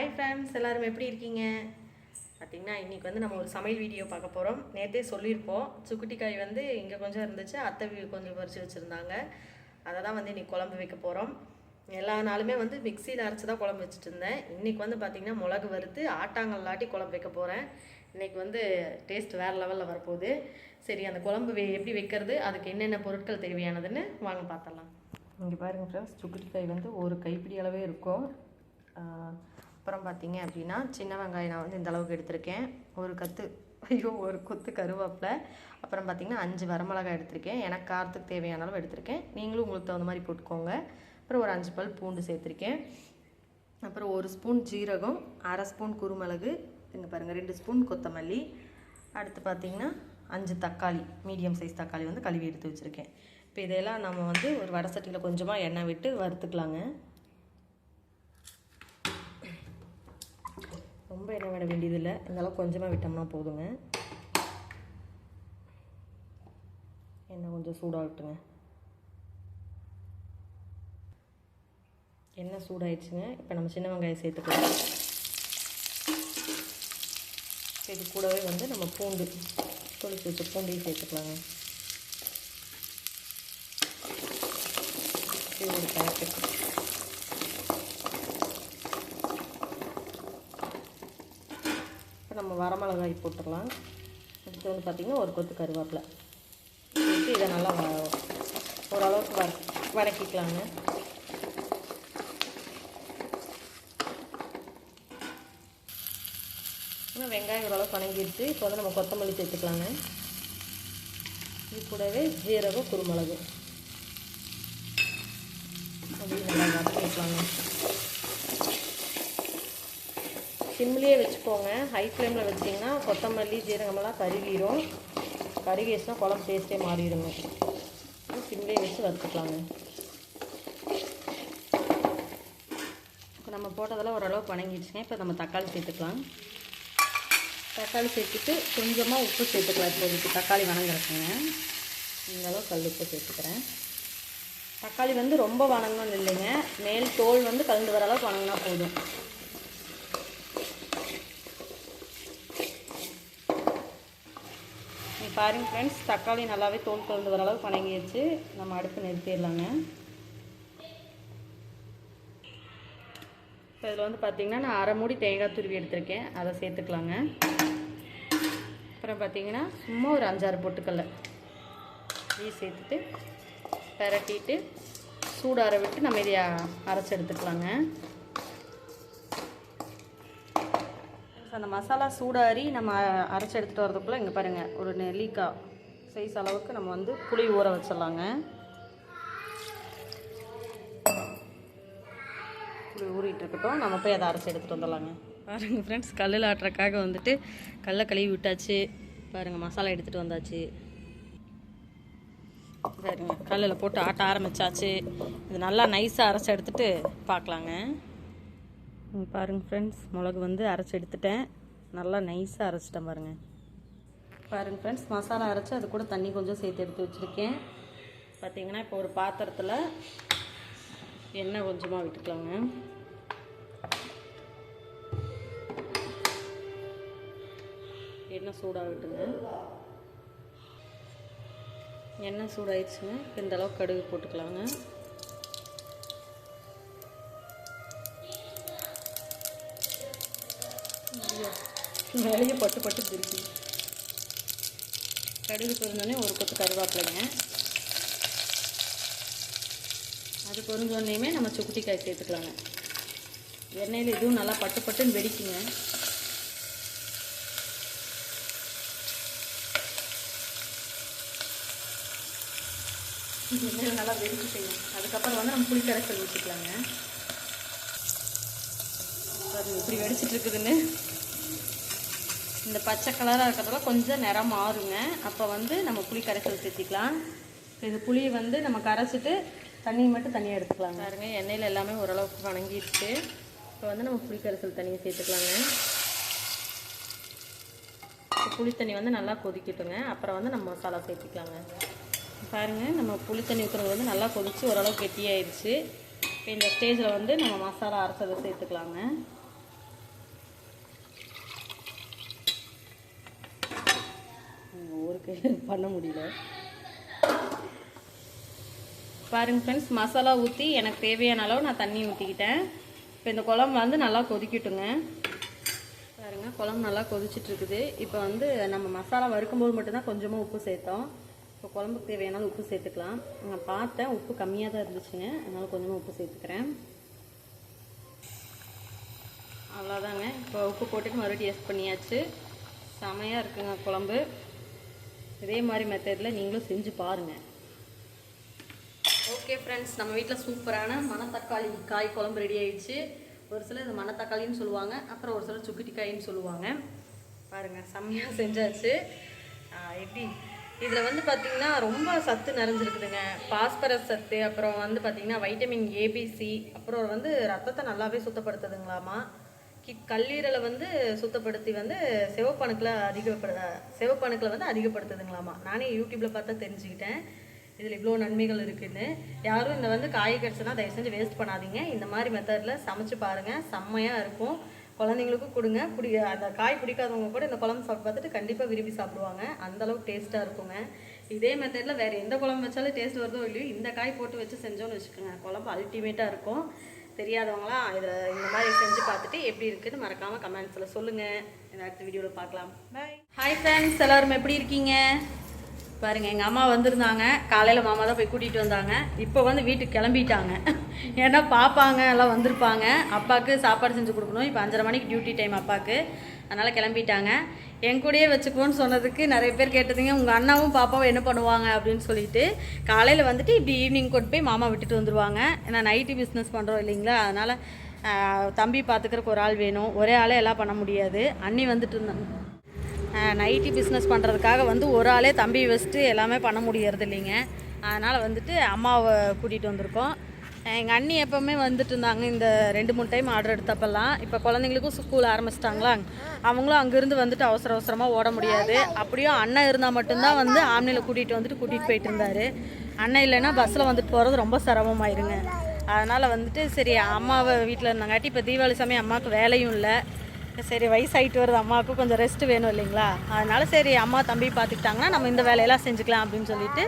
Hi friends, எல்லோரும் எப்படி இருக்கீங்க? பார்த்திங்கன்னா இன்றைக்கி வந்து நம்ம ஒரு சமையல் வீடியோ பார்க்க போகிறோம். நேற்றே சொல்லியிருப்போம், சுக்குட்டிக்காய் வந்து இங்கே கொஞ்சம் இருந்துச்சு, அத்தை கொஞ்சம் பறித்து வச்சுருந்தாங்க. அதை தான் வந்து இன்றைக்கி குழம்பு வைக்க போகிறோம். எல்லா நாளுமே வந்து மிக்சியில் அரைச்சி தான் குழம்பு வச்சுட்டு இருந்தேன். இன்றைக்கி வந்து பார்த்திங்கன்னா மிளகு வறுத்து ஆட்டாங்கல்லாட்டி குழம்பு வைக்க போகிறேன். இன்றைக்கி வந்து டேஸ்ட் வேறு லெவலில் வரப்போகுது. சரி, அந்த குழம்பு எப்படி வைக்கிறது, அதுக்கு என்னென்ன பொருட்கள் தேவையானதுன்னு வாங்க பார்த்தலாம். இங்கே பாருங்கள் ஃப்ரெண்ட்ஸ், சுக்குட்டிக்காய் வந்து ஒரு கைப்பிடி அளவே இருக்கும். அப்புறம் பார்த்திங்க அப்படின்னா சின்ன வெங்காயம் நான் வந்து இந்த அளவுக்கு எடுத்திருக்கேன். ஒரு கொத்து கருவேப்பிலை. அப்புறம் பார்த்திங்கன்னா 5 வரமிளகாய் எடுத்திருக்கேன். எனக்கு காரத்துக்கு தேவையான அளவு எடுத்திருக்கேன். நீங்களும் உங்களுக்கு தகுந்த மாதிரி போட்டுக்கோங்க. அப்புறம் ஒரு 5 பல் பூண்டு சேர்த்துருக்கேன். அப்புறம் 1 ஸ்பூன் ஜீரகம், 1/2 ஸ்பூன் குருமிளகு, இங்கே பாருங்கள் 2 ஸ்பூன் கொத்தமல்லி. அடுத்து பார்த்திங்கன்னா 5 தக்காளி, மீடியம் சைஸ் தக்காளி வந்து கழுவி எடுத்து வச்சுருக்கேன். இப்போ இதெல்லாம் நம்ம வந்து ஒரு வடை சட்டியில் கொஞ்சமாக எண்ணெய் விட்டு வறுத்துக்கலாங்க. ரொம்ப எண்ணெய் விட வேண்டியதில்லை, இருந்தாலும் கொஞ்சமாக விட்டோம்னா போதுங்க. எண்ணெய் கொஞ்சம் சூடாகட்டுங்க. எண்ணெய் சூடாயிடுச்சுங்க. இப்போ நம்ம சின்ன வெங்காயம் சேர்த்துக்கலாம். இது கூடவே வந்து நம்ம பூண்டு தொளிச்சு வச்ச பூண்டையும் சேர்த்துக்கலாங்க. இது ஒரு பேக்கெட். இப்போ நம்ம வரமிளகாய் போட்டுக்கலாம். அடுத்து வந்து பார்த்திங்கன்னா ஒரு கொத்து கருவேப்பிலை சேர்த்து இதை நல்லா ஓரளவுக்கு வதக்கிக்கலாங்க. வெங்காயம் ஓரளவுக்கு வணங்கிடுச்சு. இப்போ வந்து நம்ம கொத்தமல்லி சேர்த்துக்கலாங்க. இது கூடவே ஜீரகம், குருமிளகு அப்படியே நல்லா வதக்கிக்கலாங்க. சிம்லேயே வச்சுக்கோங்க. ஹை ஃப்ளேமில் வச்சிங்கன்னா கொத்தமல்லி ஜீரகமெல்லாம் கருகிரும். கருகிடுச்சுன்னா குழம்பு டேஸ்ட்டே மாறிடுங்க. சிம்லேயே வச்சு வறுத்துக்கலாங்க. இப்போ நம்ம போட்டதெல்லாம் ஓரளவுக்கு வணங்கிடுச்சுங்க. இப்போ நம்ம தக்காளி சேர்த்துக்கலாம். தக்காளி சேர்த்துட்டு கொஞ்சமாக உப்பு சேர்த்துக்கலாம். இப்போதைக்கு தக்காளி வணங்குறதுங்க. இந்த அளவு கல் உப்பு சேர்த்துக்கிறேன். தக்காளி வந்து ரொம்ப வணங்கணும்னு இல்லைங்க, மேல் தோல் வந்து கலந்து வர அளவுக்கு வணங்கினா போதும். பாருங்க ஃப்ரெண்ட்ஸ், தக்காளி நல்லாவே தோல் கலந்து வர அளவுக்கு வணங்கிடுச்சு. நம்ம அடுப்பு நிறுத்திடலாங்க. இப்போ இதில் வந்து பார்த்திங்கன்னா நான் 1/2 மூடி தேங்காய் துருவி எடுத்திருக்கேன், அதை சேர்த்துக்கலாங்க. அப்புறம் பார்த்திங்கன்னா சும்மா ஒரு 5-6 பொட்டுக்கல்ல இதையும் சேர்த்துட்டு பரட்டிட்டு சூடார விட்டு நம்ம இதை அரைச்சி எடுத்துக்கலாங்க. அந்த மசாலா சூடாரி நம்ம அரைச்சி எடுத்துகிட்டு வரதுக்குள்ளே இங்கே பாருங்கள், ஒரு நெல்லிக்காய் சைஸ் அளவுக்கு நம்ம வந்து புளி ஊற வச்சிடலாங்க. புளி ஊறிட்டு இருக்கட்டும், நம்ம போய் அதை அரைச்சி எடுத்துகிட்டு வந்துடலாங்க. பாருங்கள் ஃப்ரெண்ட்ஸ், கல்லில் ஆட்டுறக்காக வந்துட்டு கல்லை கழுவி விட்டாச்சு. பாருங்கள், மசாலா எடுத்துகிட்டு வந்தாச்சு. சரிங்க, கல்லில் போட்டு ஆட்ட ஆரம்பித்தாச்சு. இது நல்லா நைஸாக அரைச்சி எடுத்துகிட்டு பார்க்கலாங்க. பாருங்கள் ஃப்ரெண்ட்ஸ், மிளகு வந்து அரைச்சி எடுத்துட்டேன். நல்லா நைஸாக அரைச்சிட்டேன் பாருங்கள். பாருங்கள் ஃப்ரெண்ட்ஸ், மசாலா அரைச்சி அது கூட தண்ணி கொஞ்சம் சேர்த்து எடுத்து வச்சுருக்கேன். பார்த்திங்கன்னா இப்போ ஒரு பாத்திரத்தில் எண்ணெய் கொஞ்சமாக விட்டுக்கலாங்க. எண்ணெய் சூடாகட்டுங்க. எண்ணெய் சூடாயிடுச்சுங்க. இந்த அளவுக்கு கடுகு போட்டுக்கலாங்க. நிறைய பட்டு திருப்பி கடுகு பொரிஞ்சோடனே ஒரு கொத்து கருவேப்பிலைங்க. அது பொரிஞ்சோடனேயுமே நம்ம சுக்குட்டிக்காய் சேர்த்துக்கலாங்க. எண்ணெயில் இதுவும் நல்லா பட்டுன்னு வெடிக்குங்க. எண்ணெயில் நல்லா வெடிச்சுட்டுங்க. அதுக்கப்புறம் வந்து நம்ம புளிக்கரைசல் ஊற்றிக்கலாங்க. அது இப்படி வெடிச்சிட்டு இருக்குதுன்னு இந்த பச்சை கலராக இருக்கிறதுல கொஞ்சம் நிறம் மாறுங்க. அப்போ வந்து நம்ம புளி கரைசல் சேர்த்திக்கலாம். இது புளியை வந்து நம்ம கரைச்சிட்டு தண்ணியை மட்டும் தனியாக எடுத்துக்கலாங்க. பாருங்க, எண்ணெயில் எல்லாமே ஓரளவுக்கு வணங்கிடுச்சு. இப்போ வந்து நம்ம புளி கரைசல் தண்ணியை சேர்த்துக்கலாங்க. புளி தண்ணி வந்து நல்லா கொதிக்கட்டுங்க. அப்புறம் வந்து நம்ம மசாலா சேர்த்திக்கலாங்க. பாருங்கள், நம்ம புளி தண்ணி ஊற்றுறது வந்து நல்லா கொதித்து ஓரளவுக்கு கெட்டியாயிடுச்சு. இப்போ இந்த ஸ்டேஜில் வந்து நம்ம மசாலா அரைச்சதை சேர்த்துக்கலாங்க. ஒரு கை பண்ண முடியல. பாருங்கள் ஃப்ரெண்ட்ஸ், மசாலா ஊற்றி எனக்கு தேவையான அளவு நான் தண்ணி ஊற்றிக்கிட்டேன். இப்போ இந்த குழம்பு வந்து நல்லா கொதிக்கட்டுங்க. பாருங்கள், குழம்பு நல்லா கொதிச்சிட்ருக்குது. இப்போ வந்து நம்ம மசாலா வறுக்கும்போது மட்டும்தான் கொஞ்சமாக உப்பு சேர்த்தோம். இப்போ குழம்புக்கு தேவையான உப்பு சேர்த்துக்கலாம். நான் பார்த்தேன் உப்பு கம்மியாக தான் இருந்துச்சுங்க, அதனால் கொஞ்சமாக உப்பு சேர்த்துக்கிறேன். அவ்வளோதாங்க. இப்போ உப்பு போட்டுட்டு மறுபடியும் டேஸ்ட் பண்ணியாச்சு. செமையாக இருக்குங்க குழம்பு. இதே மாதிரி மெத்தடில் நீங்களும் செஞ்சு பாருங்கள். ஓகே ஃப்ரெண்ட்ஸ், நம்ம வீட்டில் சூப்பரான மணத்தக்காளி காய் குழம்பு ரெடி ஆயிடுச்சு. ஒரு சிலர் இது மணத்தக்காளின்னு சொல்லுவாங்க, அப்புறம் ஒரு சிலர் சுக்குட்டி காயின்னு சொல்லுவாங்க. பாருங்கள், செம்மையாக செஞ்சாச்சு. எப்படி இதில் வந்து பார்த்திங்கன்னா ரொம்ப சத்து நிறைஞ்சிருக்குதுங்க. பாஸ்பரஸ் சத்து, அப்புறம் வந்து பார்த்திங்கன்னா வைட்டமின் ஏபிசி, அப்புறம் வந்து ரத்தத்தை நல்லாவே சுத்தப்படுத்துதுங்களாமா. கல்லீரலை வந்து சுத்தப்படுத்தி வந்து சிவப்பணுக்களை வந்து அதிகப்படுத்துதுங்களாமா. நானே யூடியூப்பில் பார்த்தா தெரிஞ்சுக்கிட்டேன் இதில் இவ்வளோ நன்மைகள் இருக்குதுன்னு. யாரும் இந்த வந்து காய் கிடச்சுன்னா தயவு செஞ்சு வேஸ்ட் பண்ணாதீங்க. இந்த மாதிரி மெத்தடில் சமைச்சு பாருங்கள், செம்மையாக இருக்கும். குழந்தைங்களுக்கும் கொடுங்க. அந்த காய் பிடிக்காதவங்க கூட இந்த குழம்பு சாப்பிட்டு பார்த்துட்டு கண்டிப்பாக விரும்பி சாப்பிடுவாங்க. அந்தளவுக்கு டேஸ்ட்டாக இருக்குங்க. இதே மெத்தடில் வேறு எந்த குழம்பு வச்சாலும் டேஸ்ட் வருதோ இல்லையோ, இந்த காய் போட்டு வச்சு செஞ்சோன்னு வச்சுக்கோங்க, குழம்பு அல்டிமேட்டாக இருக்கும். தெரியாதவங்களாம் இதில் இந்த மாதிரி செஞ்சு பார்த்துட்டு எப்படி இருக்குதுன்னு மறக்காமல் கமெண்ட்ஸில் சொல்லுங்கள். அடுத்த வீடியோவில் பார்க்கலாம். பாய். ஹாய் ஃப்ரெண்ட்ஸ், எல்லோரும் எப்படி இருக்கீங்க? பாருங்கள், எங்கள் அம்மா வந்திருந்தாங்க. காலையில் மாமா தான் போய் கூட்டிகிட்டு வந்தாங்க. இப்போ வந்து வீட்டுக்கு கிளம்பிட்டாங்க. ஏன்னா பாப்பாங்க எல்லாம் வந்திருப்பாங்க. அப்பாவுக்கு சாப்பாடு செஞ்சு கொடுக்கணும். இப்போ 5:30 மணிக்கு டியூட்டி டைம் அப்பாவுக்கு, அதனால் கிளம்பிட்டாங்க. என் கூடயே வச்சுக்கோன்னு சொன்னதுக்கு நிறைய பேர் கேட்டதுங்க, உங்கள் அண்ணாவும் பாப்பாவும் என்ன பண்ணுவாங்க அப்படின்னு சொல்லிட்டு. காலையில் வந்துட்டு இப்படி ஈவினிங் கொண்டு போய் மாமா விட்டுட்டு வந்துடுவாங்க. ஏன்னா நைட்டு பிஸ்னஸ் பண்ணுறோம் இல்லைங்களா, அதனால் தம்பி பார்த்துக்கிறக்கு ஒரு ஆள் வேணும். ஒரே ஆளே எல்லாம் பண்ண முடியாது. அண்ணி வந்துட்டு இருந்தாங்க. நைட்டி பிஸ்னஸ் பண்ணுறதுக்காக வந்து ஒரு ஆளே தம்பி வச்சுட்டு எல்லாமே பண்ண முடியறது இல்லைங்க. அதனால் வந்துட்டு அம்மாவை கூட்டிகிட்டு வந்திருக்கோம். எங்கள் அண்ணி எப்போவுமே வந்துட்டு இருந்தாங்க. இந்த 2-3 டைம் ஆர்டர் எடுத்தப்பெல்லாம். இப்போ குழந்தைங்களுக்கும் ஸ்கூல் ஆரம்பிச்சிட்டாங்களா, அவங்களும் அங்கேருந்து வந்துட்டு அவசரமாக ஓட முடியாது. அப்படியும் அண்ணன் இருந்தால் மட்டும்தான் வந்து ஆம்னியில் கூட்டிகிட்டு போயிட்டு இருந்தார். அண்ணன் இல்லைன்னா பஸ்ஸில் வந்துட்டு போகிறது ரொம்ப சிரமமாயிருங்க. அதனால் வந்துட்டு சரி அம்மாவை வீட்டில் இருந்தாங்காட்டி, இப்போ தீபாவளி சமயம் அம்மாவுக்கு வேலையும் இல்லை. சரி வயசாகிட்டு வருது, அம்மாவுக்கும் கொஞ்சம் ரெஸ்ட்டு வேணும் இல்லைங்களா, அதனால் சரி அம்மா தம்பி பார்த்துக்கிட்டாங்கன்னா நம்ம இந்த வேலையெல்லாம் செஞ்சுக்கலாம் அப்படின்னு சொல்லிட்டு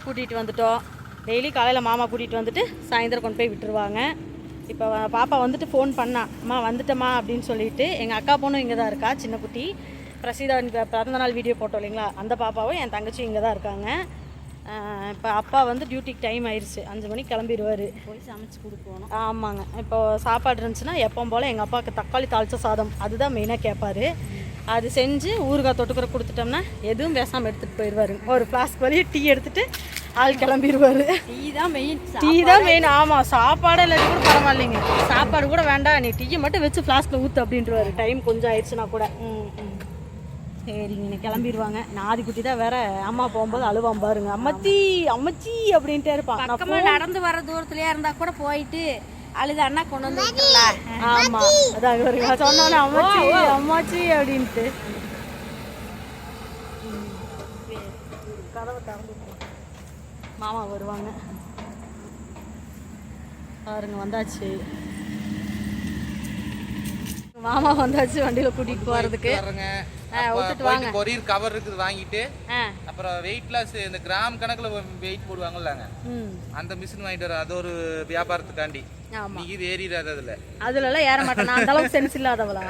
கூட்டிகிட்டு வந்துட்டோம். டெய்லி காலையில் மாமா கூட்டிகிட்டு வந்துட்டு சாயந்தரம் கொண்டு போய் விட்டுருவாங்க. இப்போ பாப்பா வந்துட்டு ஃபோன் பண்ணா, அம்மா வந்துட்டம்மா அப்படின்னு சொல்லிட்டு. எங்கள் அக்கா பொண்ணும் இங்கே தான் இருக்கா, சின்ன குட்டி. பிரசிதா பிறந்தநாள் வீடியோ போட்டோம் இல்லைங்களா, அந்த பாப்பாவும் என் தங்கச்சியும் இங்கே தான் இருக்காங்க. இப்போ அப்பா வந்து டியூட்டிக்கு டைம் ஆயிடுச்சு, 5 மணிக்கு கிளம்பிடுவார். போய் சமைச்சு கொடுப்போம். ஆமாங்க. இப்போ சாப்பாடு இருந்துச்சுன்னா எப்பவும் போல் எங்கள் அப்பாவுக்கு தக்காளி தாளிச்ச சாதம் அதுதான் மெயினாக கேட்பார். அது செஞ்சு ஊறுகாய் தொட்டுக்கிற கொடுத்துட்டோம்னா எதுவும் பேசாமல் எடுத்துகிட்டு போயிடுவார். ஒரு ஃப்ளாஸ்க் வரையும் டீ எடுத்துகிட்டு ஆள் கிளம்பிடுவார். டீ தான் மெயின். ஆமாம், சாப்பாடு இல்லாட்டி கூட பரவாயில்லைங்க, சாப்பாடு கூட வேண்டாம், நீ டீயை மட்டும் வச்சு ஃப்ளாஸ்கில் ஊற்று அப்படின்றவாரு. டைம் கொஞ்சம் ஆயிடுச்சுன்னா கூட. சரிங்க, நீ கிளம்பிடுவாங்க. நாதிக்குட்டி தான் வேற அம்மா போகும்போது அழுவான் பாருங்க, அம்மச்சி அம்மச்சி அப்படின்ட்டே இருப்பான். நடந்து வர தூரத்துலயே இருந்தா கூட போயிட்டு அழுது அண்ணா கொண்டு வந்து விட்டுறலாம். ஆமா, அதான் சொன்னோன்னே அம்மாச்சி அம்மாச்சி அப்படின்ட்டு கதவை திறந்து மாமா வருவாங்க. பாருங்க வந்தாச்சு, மாமா வந்தாச்சு வண்டியில கூட்டிட்டு போறதுக்கு. விட்டுட்டு வாங்க. கொரியர் கவர் இருக்குது வாங்கிட்டு, அப்புறம் வெயிட் லாஸ் இந்த கிராம் கணக்குல வெயிட் போடுவாங்கல்லங்க, அந்த மிஷின் வாங்கிட்டு வர. அது ஒரு வியாபாரத்துக்காண்டி. நீங்க ஏறிடாது அதுல எல்லாம் ஏற மாட்டேன், நான் அந்த அளவுக்கு சென்ஸ் இல்லாதவளா.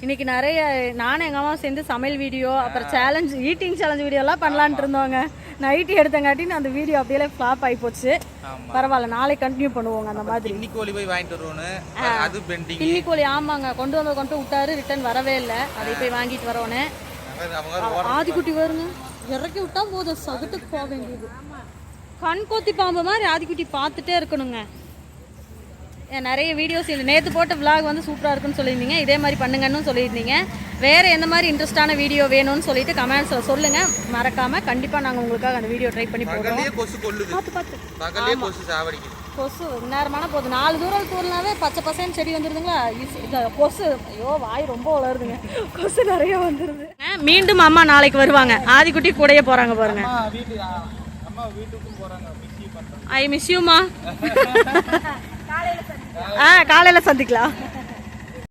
இன்னைக்கு நிறைய நானும் எங்கள் அம்மா சேர்ந்து சமையல் வீடியோ, அப்புறம் சேலஞ்ச் ஈட்டிங் சேலஞ்ச் வீடியோலாம் பண்ணலான்ட்டு இருந்தோங்க. நைட்டு எடுத்தங்காட்டின்னு அந்த வீடியோ அப்படியே ஃப்ளாப் ஆகி போச்சு. பரவாயில்ல, நாளைக்கு கண்டினியூ பண்ணுவோங்க. அந்த மாதிரி இன்னிக்கோழி போய் வாங்கிட்டு வருவோன்னு, அது பெண்டிங். இன்னிக்கோழி ஆமாங்க, கொண்டு விட்டாரு, ரிட்டர்ன் வரவே இல்லை. அதை போய் வாங்கிட்டு வரோன்னு. ஆதிக்குட்டி வருங்க, இறக்கி விட்டா போதும், சகுட்டுக்கு போக வேண்டியது. கண் கோத்தி பாம்பு மாதிரி ஆதிக்குட்டி பார்த்துட்டே இருக்கணுங்க. நிறைய வீடியோஸ் நேற்று போட்ட விளாக் வந்து சூப்பராக இருக்குன்னு சொல்லியிருந்தீங்க. இதே மாதிரி பண்ணுங்கன்னு சொல்லியிருந்தீங்க. வேறு எந்த மாதிரி இன்ட்ரெஸ்டான வீடியோ வேணும்னு சொல்லிட்டு கமெண்ட்ஸில் சொல்லுங்கள். மறக்காமல் கண்டிப்பாக நாங்கள் உங்களுக்காக அந்த வீடியோ ட்ரை பண்ணி போடுறோம். கொசு நேரமான போகுது, 4 தூரம் தூரனாவே பச்சை பசைன்னு செடி வந்துருதுங்களா. கொசு ஐயோ வாய் ரொம்ப வளருதுங்க, கொசு நிறைய வந்துருது. மீண்டும் அம்மா நாளைக்கு வருவாங்க, ஆதிக்குட்டி கூடயே போகிறாங்க பாருங்க. ஐ மிஸ் யூமா. காலையில் சந்திக்கலாம்.